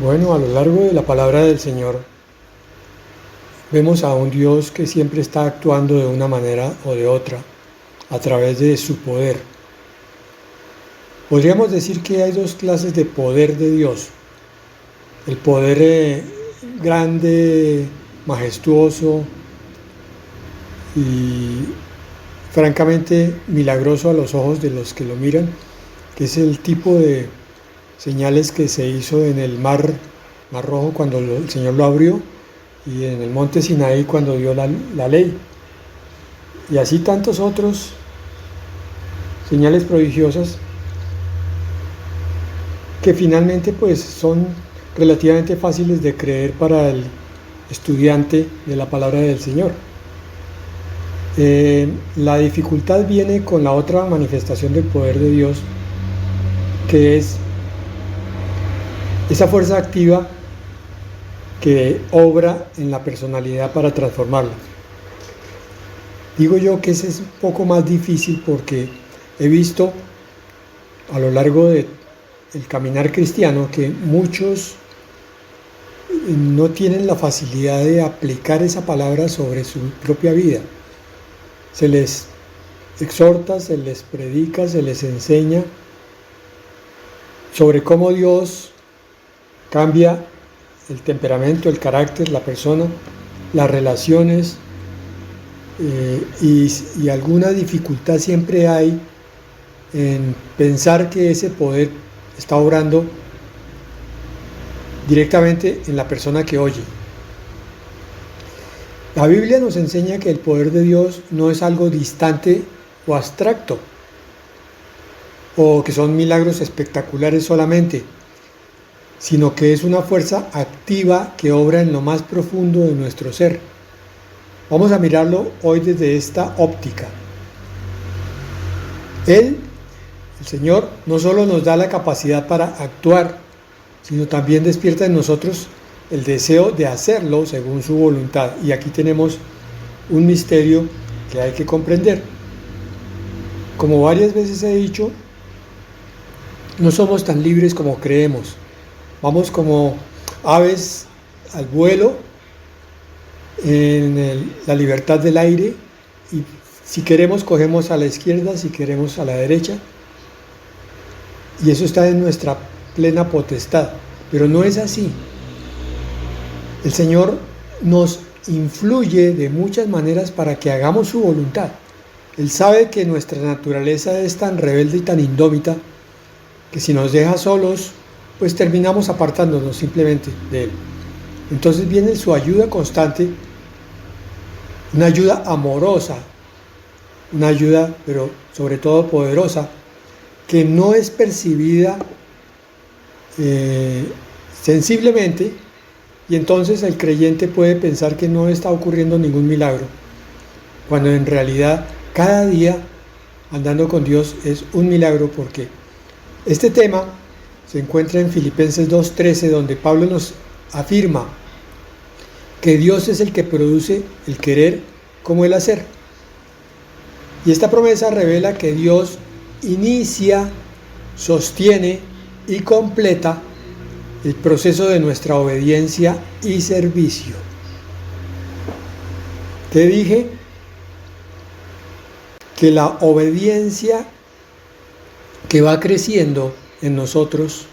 Bueno, a lo largo de la palabra del Señor vemos a un Dios que siempre está actuando de una manera o de otra a través de su poder. Podríamos decir que hay dos clases de poder de Dios. El poder grande, majestuoso y francamente milagroso a los ojos de los que lo miran, que es el tipo de señales que se hizo en el mar Rojo cuando el Señor lo abrió, y en el monte Sinaí cuando dio la ley, y así tantos otros señales prodigiosas que finalmente pues son relativamente fáciles de creer para el estudiante de la palabra del Señor. La dificultad viene con la otra manifestación del poder de Dios, que es esa fuerza activa que obra en la personalidad para transformarla. Digo yo que ese es un poco más difícil porque he visto a lo largo del caminar cristiano que muchos no tienen la facilidad de aplicar esa palabra sobre su propia vida. Se les exhorta, se les predica, se les enseña sobre cómo Dios cambia el temperamento, el carácter, la persona, las relaciones, y alguna dificultad siempre hay en pensar que ese poder está obrando directamente en la persona que oye. La Biblia nos enseña que el poder de Dios no es algo distante o abstracto, o que son milagros espectaculares solamente, sino que es una fuerza activa que obra en lo más profundo de nuestro ser. Vamos a mirarlo hoy desde esta óptica. El Señor, no solo nos da la capacidad para actuar, sino también despierta en nosotros el deseo de hacerlo según su voluntad. Y aquí tenemos un misterio que hay que comprender. Como varias veces he dicho, no somos tan libres como creemos. Vamos como aves al vuelo en la libertad del aire, y si queremos cogemos a la izquierda, si queremos a la derecha, y eso está en nuestra plena potestad, pero no es así. El Señor nos influye de muchas maneras para que hagamos su voluntad. Él sabe que nuestra naturaleza es tan rebelde y tan indómita que si nos deja solos, pues terminamos apartándonos simplemente de Él. Entonces viene su ayuda constante, una ayuda amorosa, una ayuda, pero sobre todo poderosa, que no es percibida sensiblemente, y entonces el creyente puede pensar que no está ocurriendo ningún milagro, cuando en realidad cada día andando con Dios es un milagro, porque este tema se encuentra en Filipenses 2:13, donde Pablo nos afirma que Dios es el que produce el querer como el hacer. Y esta promesa revela que Dios inicia, sostiene y completa el proceso de nuestra obediencia y servicio. Te dije que la obediencia que va creciendo en nosotros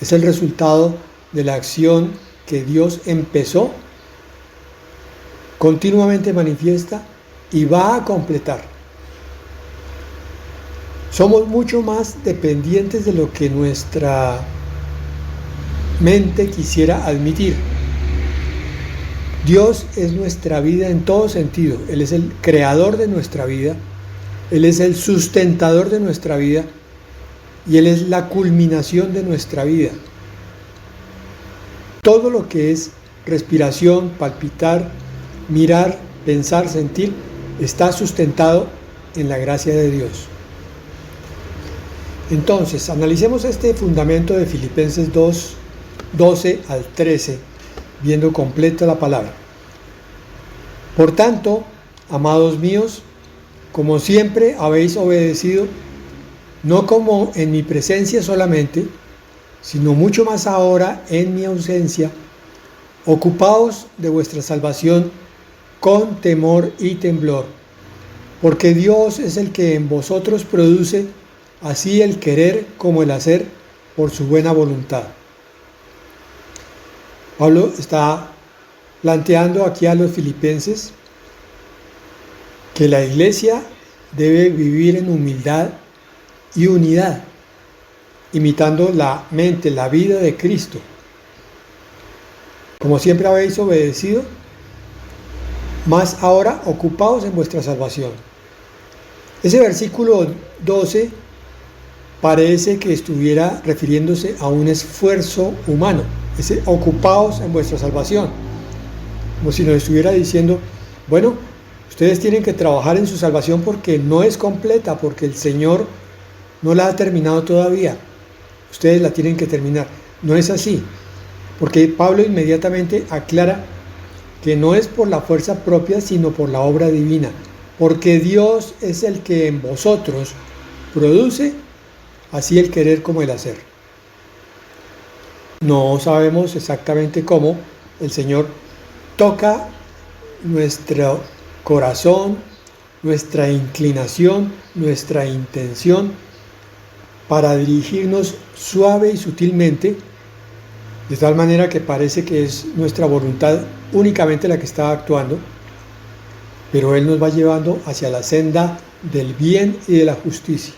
es el resultado de la acción que Dios empezó, continuamente manifiesta y va a completar. Somos mucho más dependientes de lo que nuestra mente quisiera admitir. Dios es nuestra vida en todo sentido. Él es el creador de nuestra vida, Él es el sustentador de nuestra vida, y Él es la culminación de nuestra vida. Todo lo que es respiración, palpitar, mirar, pensar, sentir, está sustentado en la gracia de Dios. Entonces, analicemos este fundamento de Filipenses 2:12 al 13, viendo completa la palabra. Por tanto, amados míos, como siempre habéis obedecido, no como en mi presencia solamente, sino mucho más ahora en mi ausencia. Ocupaos de vuestra salvación con temor y temblor, porque Dios es el que en vosotros produce así el querer como el hacer por su buena voluntad. Pablo está planteando aquí a los filipenses que la iglesia debe vivir en humildad y unidad, imitando la mente, la vida de Cristo. Como siempre habéis obedecido, más ahora ocupaos en vuestra salvación. Ese versículo 12 parece que estuviera refiriéndose a un esfuerzo humano, ese ocupaos en vuestra salvación, como si nos estuviera diciendo, bueno, ustedes tienen que trabajar en su salvación porque no es completa, porque el Señor no la ha terminado todavía, ustedes la tienen que terminar. No es así, porque Pablo inmediatamente aclara que no es por la fuerza propia, sino por la obra divina, porque Dios es el que en vosotros produce así el querer como el hacer. No sabemos exactamente cómo el Señor toca nuestro corazón, nuestra inclinación, nuestra intención, para dirigirnos suave y sutilmente, de tal manera que parece que es nuestra voluntad únicamente la que está actuando, pero Él nos va llevando hacia la senda del bien y de la justicia.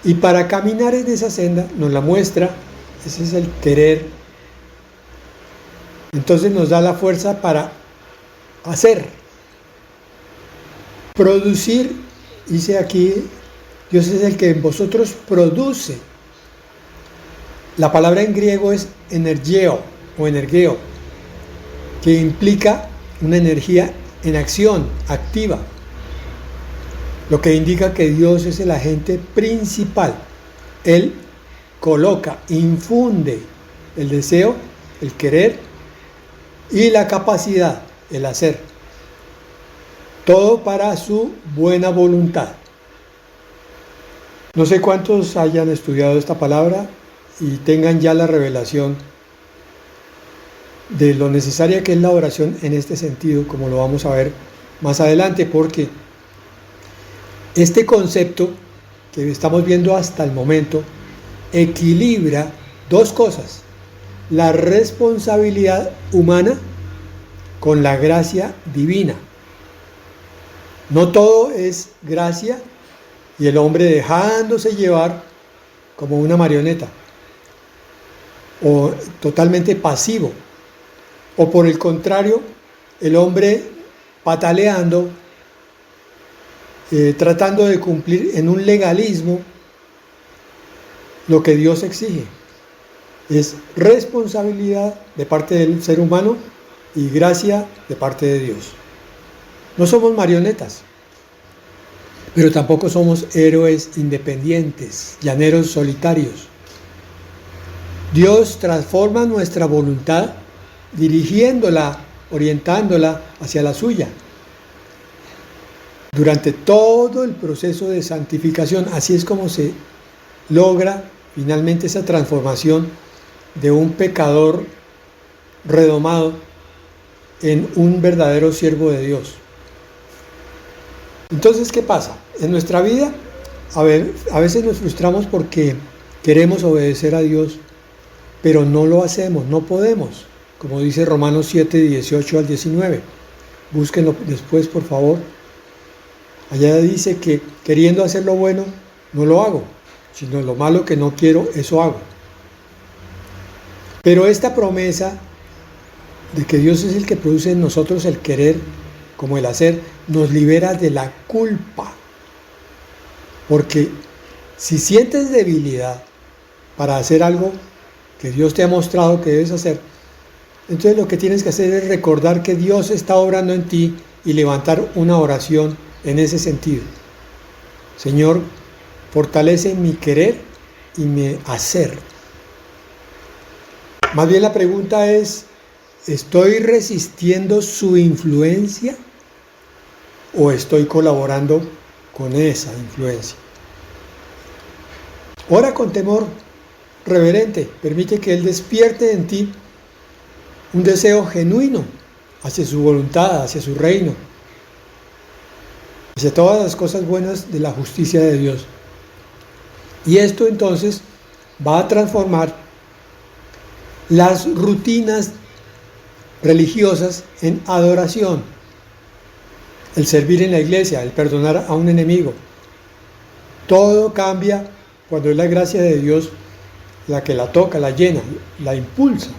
Y para caminar en esa senda nos la muestra, ese es el querer. Entonces nos da la fuerza para hacer, producir. Dice aquí, Dios es el que en vosotros produce. La palabra en griego es energeo o energeo, que implica una energía en acción, activa, lo que indica que Dios es el agente principal. Él coloca, infunde el deseo, el querer y la capacidad, el hacer, todo para su buena voluntad. No sé cuántos hayan estudiado esta palabra y tengan ya la revelación de lo necesaria que es la oración en este sentido, como lo vamos a ver más adelante, porque este concepto que estamos viendo hasta el momento equilibra dos cosas: la responsabilidad humana con la gracia divina. No todo es gracia y el hombre dejándose llevar como una marioneta, o totalmente pasivo, o por el contrario, el hombre pataleando, tratando de cumplir en un legalismo lo que Dios exige. Es responsabilidad de parte del ser humano y gracia de parte de Dios. No somos marionetas, pero tampoco somos héroes independientes, llaneros solitarios. Dios transforma nuestra voluntad dirigiéndola, orientándola hacia la suya. Durante todo el proceso de santificación, así es como se logra finalmente esa transformación de un pecador redomado en un verdadero siervo de Dios. Entonces, ¿qué pasa? En nuestra vida, a veces nos frustramos porque queremos obedecer a Dios, pero no lo hacemos, no podemos. Como dice Romanos 7, 18 al 19. Búsquenlo después, por favor. Allá dice que queriendo hacer lo bueno, no lo hago, sino lo malo que no quiero, eso hago. Pero esta promesa de que Dios es el que produce en nosotros el querer como el hacer, nos libera de la culpa. Porque si sientes debilidad para hacer algo que Dios te ha mostrado que debes hacer, entonces lo que tienes que hacer es recordar que Dios está obrando en ti y levantar una oración en ese sentido. Señor, fortalece mi querer y mi hacer. Más bien la pregunta es, ¿estoy resistiendo su influencia o estoy colaborando con esa influencia? Ora con temor reverente, permite que Él despierte en ti un deseo genuino hacia su voluntad, hacia su reino, hacia todas las cosas buenas de la justicia de Dios. Y esto entonces va a transformar las rutinas religiosas en adoración, el servir en la iglesia, el perdonar a un enemigo. Todo cambia cuando es la gracia de Dios la que la toca, la llena, la impulsa,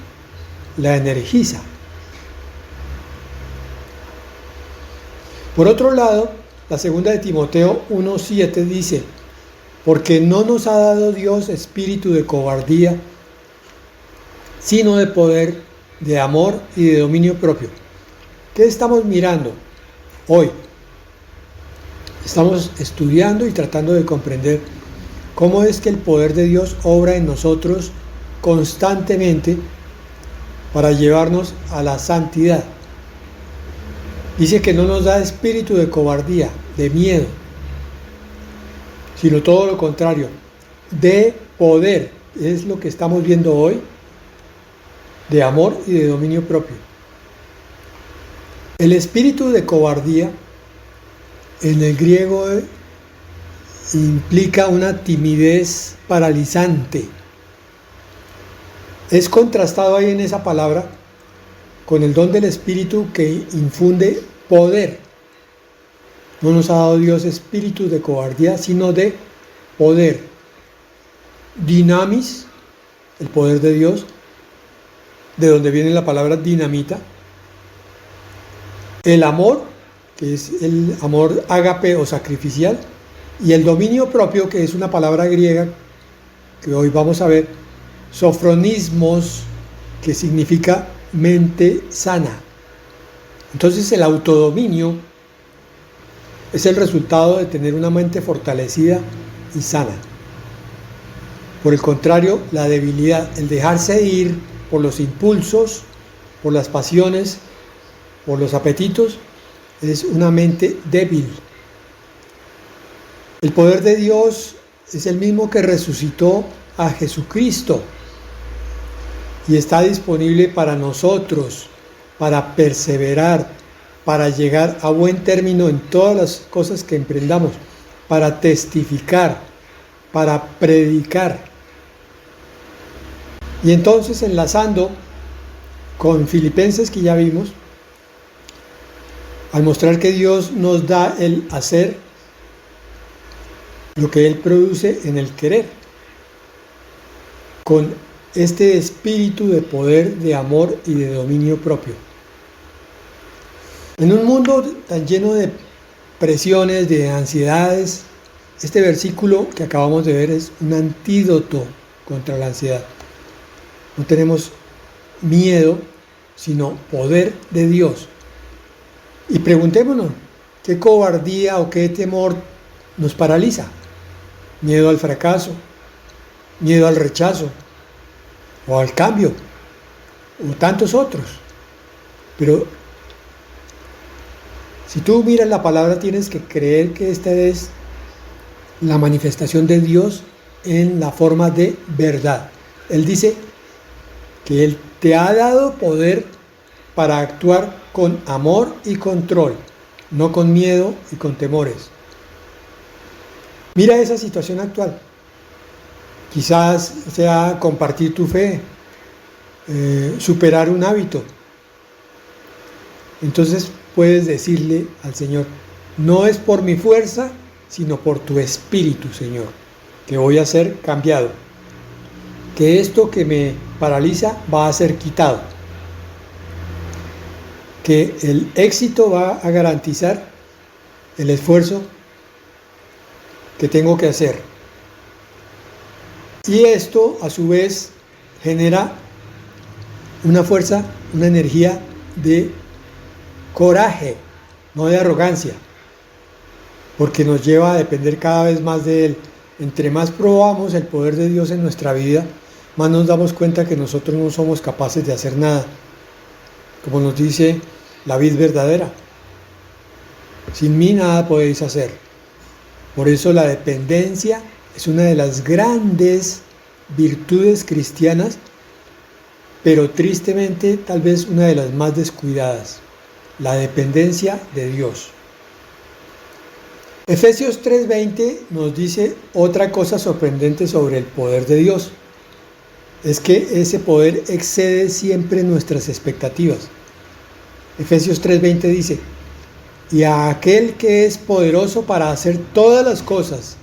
la energiza. Por otro lado, la segunda de Timoteo 1:7 dice: porque no nos ha dado Dios espíritu de cobardía, sino de poder, de amor y de dominio propio. ¿Qué estamos mirando hoy? Estamos estudiando y tratando de comprender cómo es que el poder de Dios obra en nosotros constantemente para llevarnos a la santidad. Dice que no nos da espíritu de cobardía, de miedo, sino todo lo contrario, de poder. Es lo que estamos viendo hoy, de amor y de dominio propio. El espíritu de cobardía en el griego implica una timidez paralizante. Es contrastado ahí en esa palabra con el don del espíritu que infunde poder. No nos ha dado Dios espíritu de cobardía, sino de poder. Dinamis, el poder de Dios, de donde viene la palabra dinamita. El amor, que es el amor ágape o sacrificial, y el dominio propio, que es una palabra griega que hoy vamos a ver, sofronismos, que significa mente sana. Entonces el autodominio es el resultado de tener una mente fortalecida y sana. Por el contrario, la debilidad, el dejarse ir por los impulsos, por las pasiones, por los apetitos, es una mente débil. El poder de Dios es el mismo que resucitó a Jesucristo y está disponible para nosotros, para perseverar, para llegar a buen término en todas las cosas que emprendamos, para testificar, para predicar. Y entonces, enlazando con Filipenses, que ya vimos, al mostrar que Dios nos da el hacer, lo que Él produce en el querer, con este espíritu de poder, de amor y de dominio propio. En un mundo tan lleno de presiones, de ansiedades, este versículo que acabamos de ver es un antídoto contra la ansiedad. No tenemos miedo, sino poder de Dios. Y preguntémonos, ¿qué cobardía o qué temor nos paraliza? Miedo al fracaso, miedo al rechazo, o al cambio, o tantos otros. Pero si tú miras la palabra, tienes que creer que esta es la manifestación de Dios en la forma de verdad. Él dice que Él te ha dado poder para actuar con amor y control, no con miedo y con temores. Mira esa situación actual. Quizás sea compartir tu fe, superar un hábito. Entonces puedes decirle al Señor: no es por mi fuerza, sino por tu espíritu, Señor, que voy a ser cambiado. Que esto que me paraliza va a ser quitado. Que el éxito va a garantizar el esfuerzo que tengo que hacer. Y esto a su vez genera una fuerza, una energía de coraje, no de arrogancia, porque nos lleva a depender cada vez más de Él. Entre más probamos el poder de Dios en nuestra vida, más nos damos cuenta que nosotros no somos capaces de hacer nada. Como nos dice la vid verdadera: sin mí nada podéis hacer. Por eso la dependencia es una de las grandes virtudes cristianas, pero tristemente tal vez una de las más descuidadas: la dependencia de Dios. Efesios 3:20 nos dice otra cosa sorprendente sobre el poder de Dios. Es que ese poder excede siempre nuestras expectativas. Efesios 3:20 dice: y a aquel que es poderoso para hacer todas las cosas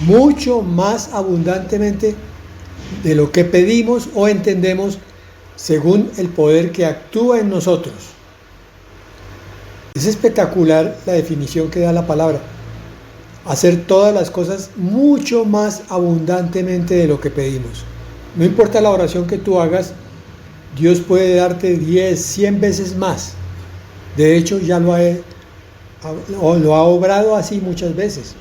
mucho más abundantemente de lo que pedimos o entendemos, según el poder que actúa en nosotros. Es espectacular la definición que da la palabra. Hacer todas las cosas mucho más abundantemente de lo que pedimos. No importa la oración que tú hagas, Dios puede darte 10, 100 veces más. De hecho, ya lo ha obrado así muchas veces.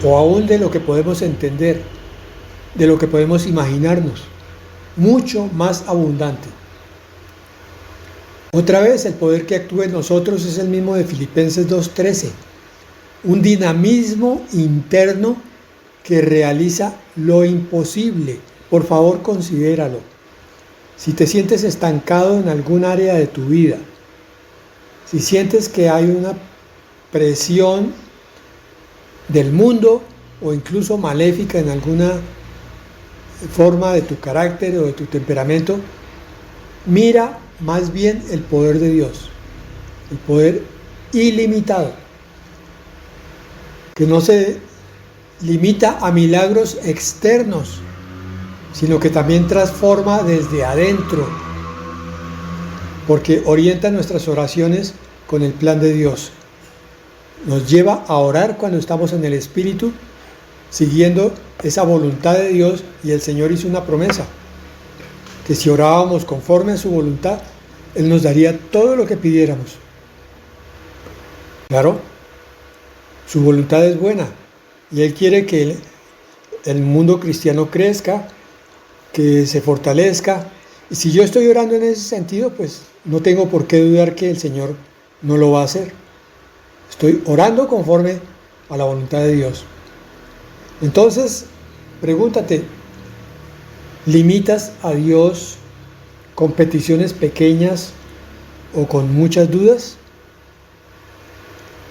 O aún de lo que podemos entender, de lo que podemos imaginarnos. Mucho más abundante. Otra vez, el poder que actúa en nosotros es el mismo de Filipenses 2:13. Un dinamismo interno que realiza lo imposible. Por favor, considéralo. Si te sientes estancado en algún área de tu vida, si sientes que hay una presión del mundo o incluso maléfica en alguna forma de tu carácter o de tu temperamento, mira más bien el poder de Dios, el poder ilimitado, que no se limita a milagros externos, sino que también transforma desde adentro, porque orienta nuestras oraciones con el plan de Dios. Nos lleva a orar cuando estamos en el Espíritu, siguiendo esa voluntad de Dios, y el Señor hizo una promesa, que si orábamos conforme a su voluntad, Él nos daría todo lo que pidiéramos. Claro, su voluntad es buena, y Él quiere que el mundo cristiano crezca, que se fortalezca, y si yo estoy orando en ese sentido, pues no tengo por qué dudar que el Señor no lo va a hacer. Estoy orando conforme a la voluntad de Dios. Entonces, pregúntate, ¿limitas a Dios con peticiones pequeñas o con muchas dudas?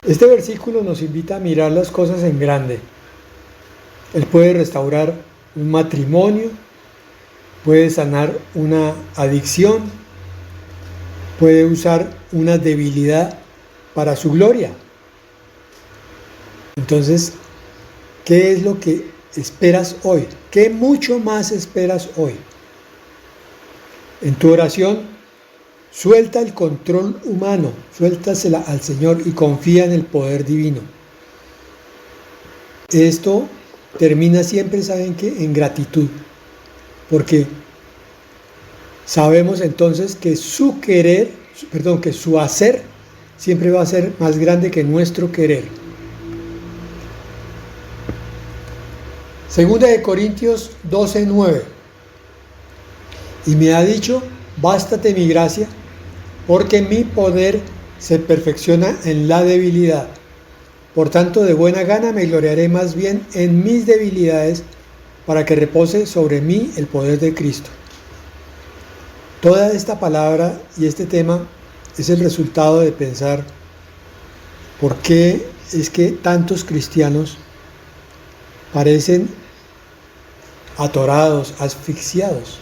Este versículo nos invita a mirar las cosas en grande. Él puede restaurar un matrimonio, puede sanar una adicción, puede usar una debilidad para su gloria. Entonces, ¿qué es lo que esperas hoy? ¿Qué mucho más esperas hoy? En tu oración, suelta el control humano, suéltasela al Señor y confía en el poder divino. Esto termina siempre, ¿saben qué? En gratitud, porque sabemos entonces que su hacer siempre va a ser más grande que nuestro querer. Segunda de Corintios 12:9. Y me ha dicho: bástate mi gracia, porque mi poder se perfecciona en la debilidad. Por tanto, de buena gana me gloriaré más bien en mis debilidades, para que repose sobre mí el poder de Cristo. Toda esta palabra y este tema es el resultado de pensar por qué es que tantos cristianos parecen atorados, asfixiados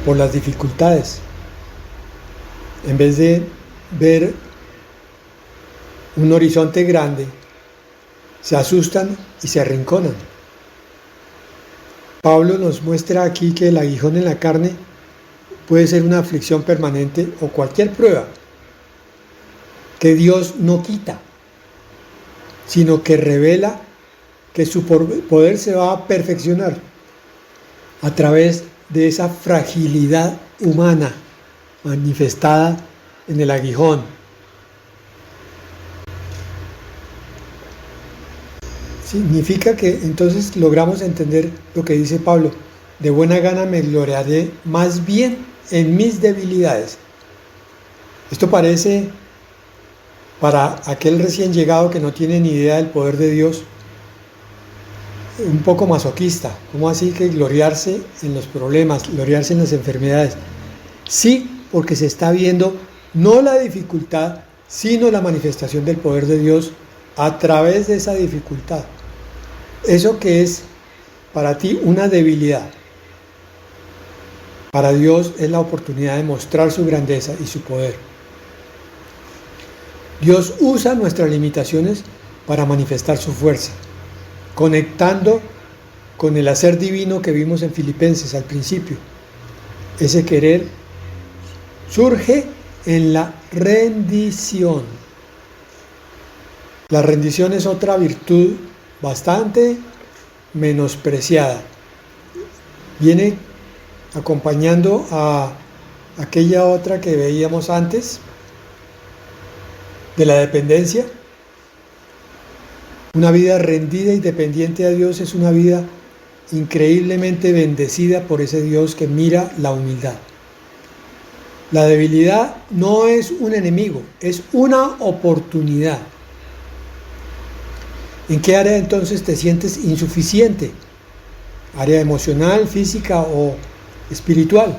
por las dificultades, en vez de ver un horizonte grande, se asustan y se arrinconan. Pablo nos muestra aquí que el aguijón en la carne puede ser una aflicción permanente o cualquier prueba que Dios no quita, sino que revela que su poder se va a perfeccionar a través de esa fragilidad humana manifestada en el aguijón. Significa que entonces logramos entender lo que dice Pablo: de buena gana me gloriaré más bien en mis debilidades. Esto parece, para aquel recién llegado que no tiene ni idea del poder de Dios, un poco masoquista. ¿Cómo así que gloriarse en los problemas, gloriarse en las enfermedades? Sí, porque se está viendo no la dificultad, sino la manifestación del poder de Dios a través de esa dificultad. Eso que es para ti una debilidad, para Dios es la oportunidad de mostrar su grandeza y su poder. Dios usa nuestras limitaciones para manifestar su fuerza, conectando con el hacer divino que vimos en Filipenses al principio. Ese querer surge en la rendición. La rendición es otra virtud bastante menospreciada. Viene acompañando a aquella otra que veíamos antes, de la dependencia. Una vida rendida y dependiente a Dios es una vida increíblemente bendecida por ese Dios que mira la humildad. La debilidad no es un enemigo, es una oportunidad. ¿En qué área entonces te sientes insuficiente? ¿Área emocional, física o espiritual?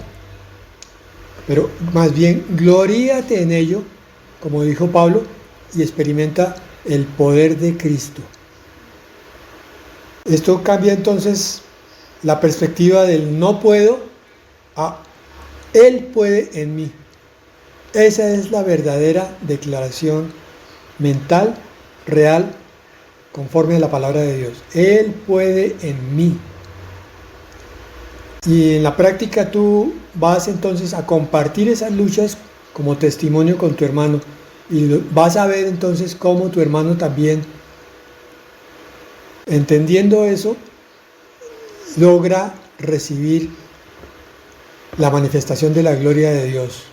Pero más bien gloríate en ello, como dijo Pablo, y experimenta el poder de Cristo. Esto cambia entonces la perspectiva del no puedo a Él puede en mí. Esa es la verdadera declaración mental, real, conforme a la palabra de Dios. Él puede en mí. Y en la práctica tú vas entonces a compartir esas luchas como testimonio con tu hermano. Y vas a ver entonces cómo tu hermano también, entendiendo eso, logra recibir la manifestación de la gloria de Dios.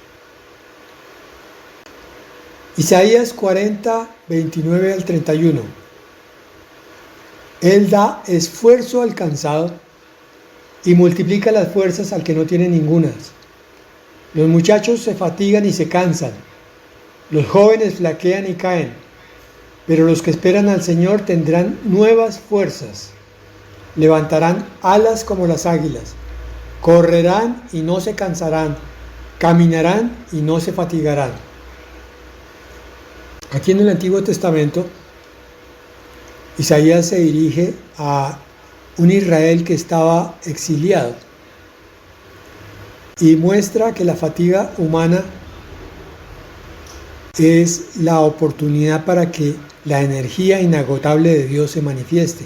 Isaías 40, 29 al 31. Él da esfuerzo al cansado y multiplica las fuerzas al que no tiene ningunas. Los muchachos se fatigan y se cansan, los jóvenes flaquean y caen, pero los que esperan al Señor tendrán nuevas fuerzas, levantarán alas como las águilas, correrán y no se cansarán, caminarán y no se fatigarán. Aquí en el Antiguo Testamento, Isaías se dirige a un Israel que estaba exiliado y muestra que la fatiga humana es la oportunidad para que la energía inagotable de Dios se manifieste.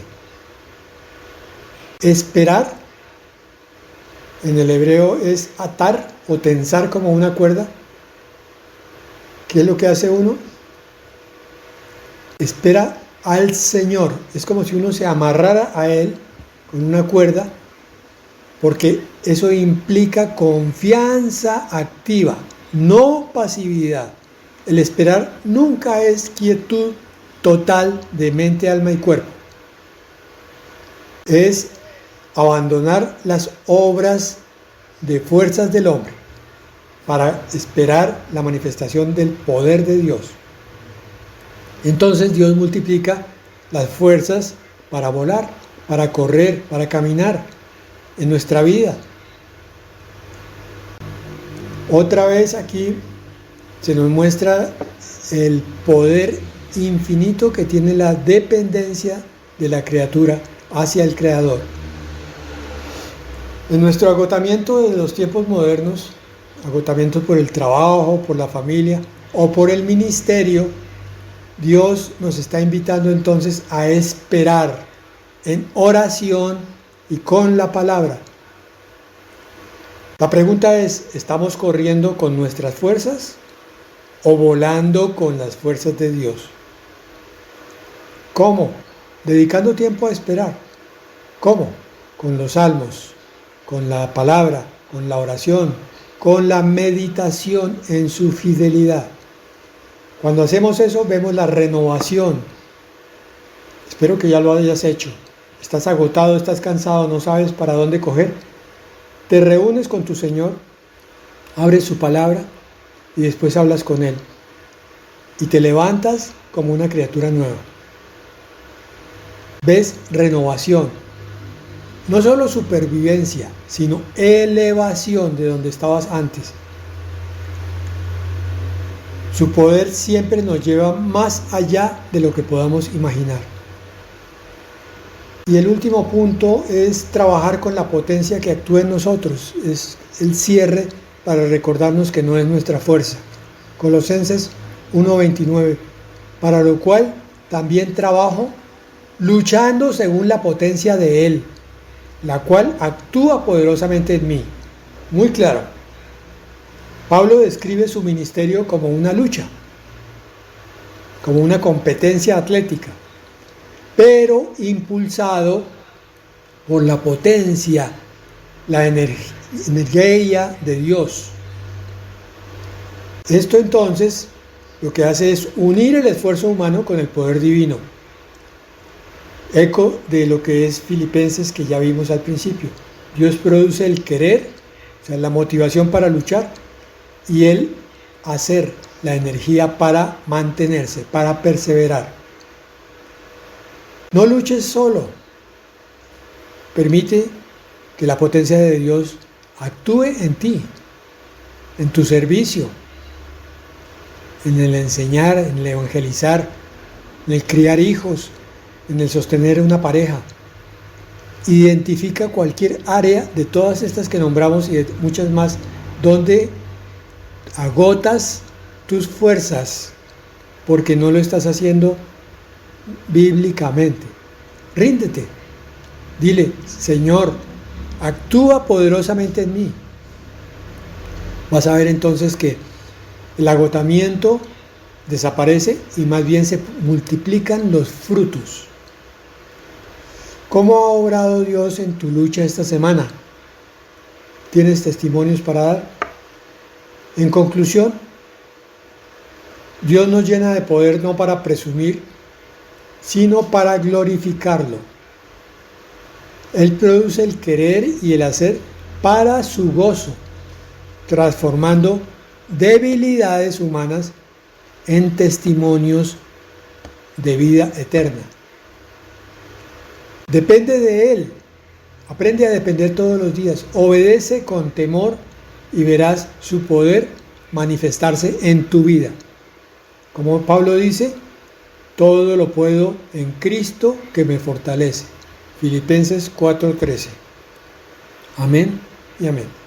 Esperar, en el hebreo, es atar o tensar como una cuerda. ¿Qué es lo que hace uno? Espera al Señor. Es como si uno se amarrara a Él con una cuerda, porque eso implica confianza activa, no pasividad. El esperar nunca es quietud total de mente, alma y cuerpo. Es abandonar las obras de fuerzas del hombre para esperar la manifestación del poder de Dios. Entonces Dios multiplica las fuerzas para volar, para correr, para caminar en nuestra vida. Otra vez aquí se nos muestra el poder infinito que tiene la dependencia de la criatura hacia el Creador. En nuestro agotamiento de los tiempos modernos, agotamiento por el trabajo, por la familia o por el ministerio, Dios nos está invitando entonces a esperar en oración y con la palabra. La pregunta es, ¿estamos corriendo con nuestras fuerzas o volando con las fuerzas de Dios? ¿Cómo? Dedicando tiempo a esperar. ¿Cómo? Con los salmos, con la palabra, con la oración, con la meditación en su fidelidad. Cuando hacemos eso, vemos la renovación. Espero que ya lo hayas hecho. Estás agotado, estás cansado, no sabes para dónde coger. Te reúnes con tu Señor, abres su palabra y después hablas con Él. Y te levantas como una criatura nueva. Ves renovación, No solo supervivencia, sino elevación de donde estabas antes. Su poder siempre nos lleva más allá de lo que podamos imaginar. Y el último punto es trabajar con la potencia que actúa en nosotros. Es el cierre para recordarnos que no es nuestra fuerza. Colosenses 1:29, para lo cual también trabajo luchando según la potencia de Él, la cual actúa poderosamente en mí. Muy claro. Pablo describe su ministerio como una lucha, como una competencia atlética, pero impulsado por la potencia, la energía de Dios. Esto entonces lo que hace es unir el esfuerzo humano con el poder divino. Eco de lo que es Filipenses, que ya vimos al principio. Dios produce el querer, o sea, la motivación para luchar, y el hacer, la energía para mantenerse, para perseverar. No luches solo. Permite que la potencia de Dios actúe en ti, en tu servicio, en el enseñar, en el evangelizar, en el criar hijos, en el sostener una pareja. Identifica cualquier área de todas estas que nombramos y de muchas más donde agotas tus fuerzas porque no lo estás haciendo bíblicamente. Ríndete. Dile, Señor, actúa poderosamente en mí. Vas a ver entonces que el agotamiento desaparece y más bien se multiplican los frutos. ¿Cómo ha obrado Dios en tu lucha esta semana? ¿Tienes testimonios para dar? En conclusión, Dios nos llena de poder no para presumir, sino para glorificarlo. Él produce el querer y el hacer para su gozo, transformando debilidades humanas en testimonios de vida eterna. Depende de Él. Aprende a depender todos los días. Obedece con temor y verás su poder manifestarse en tu vida. Como Pablo dice, todo lo puedo en Cristo que me fortalece. Filipenses 4:13. Amén y amén.